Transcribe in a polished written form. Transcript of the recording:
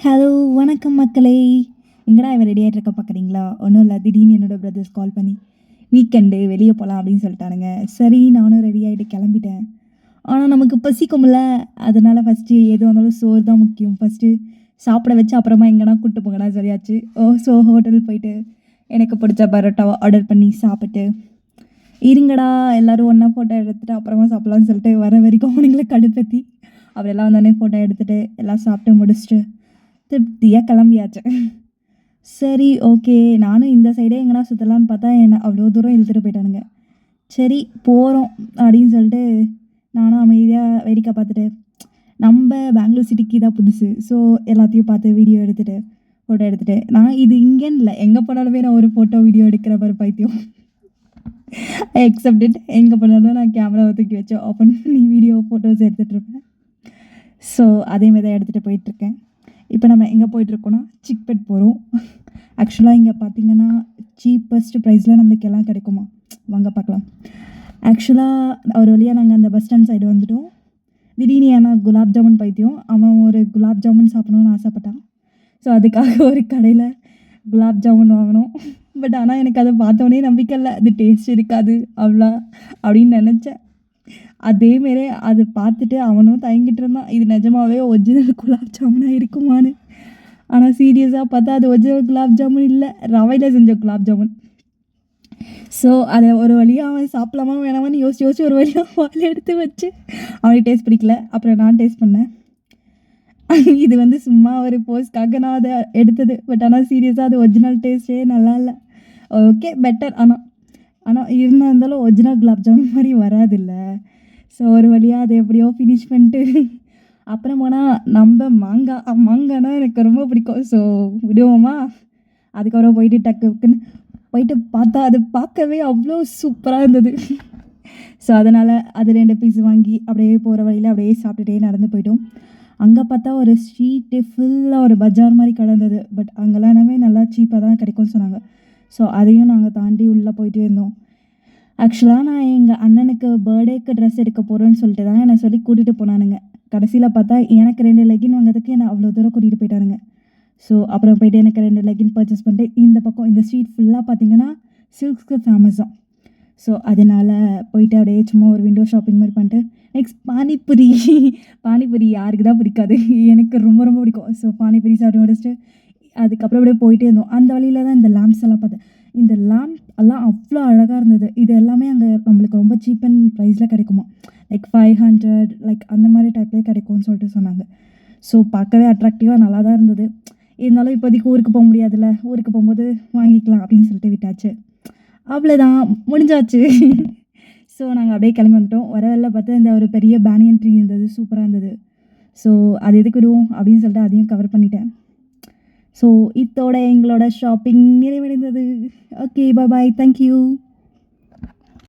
Hello வணக்கம் மக்களே. எங்கடா இவன் ரெடி ஆகிட்டு இருக்க பார்க்குறீங்களா? ஒன்றும் இல்லை, திடீர்னு என்னோட பிரதர்ஸ் கால் பண்ணி வீக்கெண்டு வெளியே போகலாம் அப்படின்னு சொல்லிட்டானுங்க. சரி, நானும் ரெடி ஆகிட்டு கிளம்பிட்டேன். ஆனால் நமக்கு பசிக்கும்ல, அதனால் ஃபஸ்ட்டு எது வந்தாலும் சோறு தான் முக்கியம். ஃபஸ்ட்டு சாப்பிட வச்சு அப்புறமா எங்கன்னா கூப்பிட்டு போங்கடா சொல்லியாச்சு. ஹோட்டல் போயிட்டு எனக்கு பிடிச்ச பரோட்டாவை ஆர்டர் பண்ணி சாப்பிட்டு, இருங்கடா எல்லோரும் ஒன்றா ஃபோட்டோ எடுத்துகிட்டு அப்புறமா சாப்பிட்லான்னு சொல்லிட்டு வர வரைக்கும் அவனுங்களை கடுப்பேற்றி அவரெல்லாம் வந்தோடனே ஃபோட்டோ எடுத்துகிட்டு எல்லாம் சாப்பிட்டு முடிச்சுட்டு திருப்தியாக கிளம்பியாச்சு. சரி, ஓகே, நானும் இந்த சைடே எங்கன்னா சுற்றலான்னு பார்த்தா என்னை அவ்வளோ தூரம் இழுத்துட்டு போயிட்டானுங்க. சரி போகிறோம் அப்படின்னு சொல்லிட்டு நானும் அமைதியாக வேடிக்கை பார்த்துட்டு, நம்ம பெங்களூர் சிட்டிக்கு தான் புதுசு. ஸோ எல்லாத்தையும் பார்த்து வீடியோ எடுத்துகிட்டு ஃபோட்டோ எடுத்துகிட்டு, நான் இது இங்கேன்னு இல்லை, எங்கே போனாலுமே நான் ஒரு ஃபோட்டோ வீடியோ எடுக்கிற மாதிரி பைத்தியம். எக்ஸப்டட் எங்கே போனாலும் நான் கேமராவை தூக்கி வச்சு ஓப்பன் பண்ணி வீடியோ ஃபோட்டோஸ் எடுத்துகிட்ருப்பேன். ஸோ அதேமாதிரி தான் எடுத்துகிட்டு போயிட்டுருக்கேன். இப்போ நம்ம எங்கே போயிட்டுருக்கோன்னா சிக்பெட் போகிறோம். ஆக்சுவலாக இங்கே பார்த்தீங்கன்னா சீப்பஸ்ட் ப்ரைஸில் நம்மளுக்கு எல்லாம் கிடைக்குமா, வாங்க பார்க்கலாம். ஆக்சுவலாக ஒரு வழியாக நாங்கள் அந்த பஸ் ஸ்டாண்ட் சைடு வந்துவிட்டோம். திடீர்னு ஏன்னா குலாப் ஜாமுன் பைத்தியம், அவன் ஒரு குலாப் ஜாமுன் சாப்பிடணுன்னு ஆசைப்பட்டான். ஸோ அதுக்காக ஒரு கடையில் குலாப் ஜாமுன் வாங்கினோம். பட் ஆனால் எனக்கு அதை பார்த்தோன்னே நம்பிக்கை இல்லை, அது டேஸ்ட் இருக்காது அவ்வளோ அப்படின்னு நினச்சேன். அதேமாரி அதை பார்த்துட்டு அவனும் தயங்கிட்டு இருந்தான், இது நிஜமாவே ஒரிஜினல் குலாப் ஜாமுனாக இருக்குமான்னு. ஆனால் சீரியஸாக பார்த்தா அது ஒரிஜினல் குலாப் ஜாமுன் இல்லை, ரவையில் செஞ்ச குலாப் ஜாமுன். ஸோ அதை ஒரு வழியாக அவன் சாப்பிடலாமா வேணாமான்னு யோசிச்சு ஒரு வழியாக வாயில் எடுத்து வச்சு, அவனுக்கு டேஸ்ட் பிடிக்கல. அப்புறம் நான் டேஸ்ட் பண்ணேன். இது வந்து சும்மா ஒரு போஸ்ட்காக நான் அதை எடுத்தது. பட் ஆனால் சீரியஸாக அது ஒரிஜினல் டேஸ்ட்டே நல்லா இல்லை. Okay, better. ஆனால் இருந்தாலும் ஒரிஜினல் குலாப் ஜாமுன் மாதிரி வராதில்ல. ஸோ ஒரு வழியாக அதை எப்படியோ ஃபினிஷ் பண்ணிட்டு அப்புறம் போனால் நம்ம மாங்காய்னா எனக்கு ரொம்ப பிடிக்கும். ஸோ விடுவோமா, அதுக்கப்புறம் போயிட்டு டக்குன்னு போயிட்டு பார்த்தா அது பார்க்கவே அவ்வளோ சூப்பராக இருந்தது. ஸோ அதனால் அது 2 பீஸ் வாங்கி அப்படியே போகிற வழியில் அப்படியே சாப்பிட்டுட்டே நடந்து போயிட்டோம். அங்கே பார்த்தா ஒரு ஸ்ட்ரீட்டு ஃபுல்லாக ஒரு பஜார் மாதிரி கிடந்தது. பட் அங்கெல்லாம் எல்லாமே நல்லா சீப்பாக தான் கிடைக்கும்னு சொன்னாங்க. ஸோ அதையும் நாங்கள் தாண்டி உள்ளே போயிட்டே இருந்தோம். ஆக்சுவலாக நான் எங்கள் அண்ணனுக்கு பர்த்டேக்கு ட்ரெஸ் எடுக்க போகிறேன்னு சொல்லிட்டு தான் என்னை சொல்லி கூட்டிகிட்டு போனானுங்க. கடைசியில் பார்த்தா எனக்கு 2 லெகின் வாங்கிறதுக்கு என்னை அவ்வளோ தூரம் கூட்டிகிட்டு போயிட்டானுங்க. ஸோ அப்புறம் போயிட்டு எனக்கு 2 லெகின் பர்ச்சேஸ் பண்ணிட்டு இந்த பக்கம் இந்த ஸ்ட்ரீட் ஃபுல்லாக பார்த்தீங்கன்னா சில்க்ஸ்க்கு ஃபேமஸ் தான். ஸோ அதனால் போயிட்டு அப்படியே சும்மா ஒரு விண்டோ ஷாப்பிங் மாதிரி பண்ணிட்டு நெக்ஸ்ட் பானிபூரி யாருக்கு தான் பிடிக்காது, எனக்கு ரொம்ப ரொம்ப பிடிக்கும். ஸோ பானிபூரி சாப்பிட்டு முடிச்சுட்டு அதுக்கப்புறம் அப்படியே போயிட்டே இருந்தோம். அந்த வழியில் தான் இந்த லேம்ப்ஸ் எல்லாம் பார்த்தேன். இந்த லேம்ப் எல்லாம் அவ்வளோ அழகாக இருந்தது. இது எல்லாமே அங்கே நம்மளுக்கு ரொம்ப சீப் அண்ட் ப்ரைஸில் கிடைக்குமா, லைக் 500 லைக் அந்த மாதிரி டைப்லேயே கிடைக்கும்னு சொல்லிட்டு சொன்னாங்க. ஸோ பார்க்கவே அட்ராக்டிவாக நல்லா தான் இருந்தது. இருந்தாலும் இப்போதைக்கு ஊருக்கு போக முடியாதுல்ல, ஊருக்கு போகும்போது வாங்கிக்கலாம் அப்படின்னு சொல்லிட்டு விட்டாச்சு. அவ்வளோதான், முடிஞ்சாச்சு. ஸோ நாங்கள் அப்படியே கிளம்பி வந்துட்டோம். வர வழில பார்த்தா இந்த ஒரு பெரிய பேனியன் ட்ரீ இருந்தது, சூப்பராக இருந்தது. ஸோ அது எதுக்கு விடுவோம் அப்படின்னு சொல்லிட்டு அதையும் கவர் பண்ணிட்டேன். ஸோ இதோட எங்களோட ஷாப்பிங் நிறைவடைந்தது. ஓகே, பாய், தேங்க்யூ.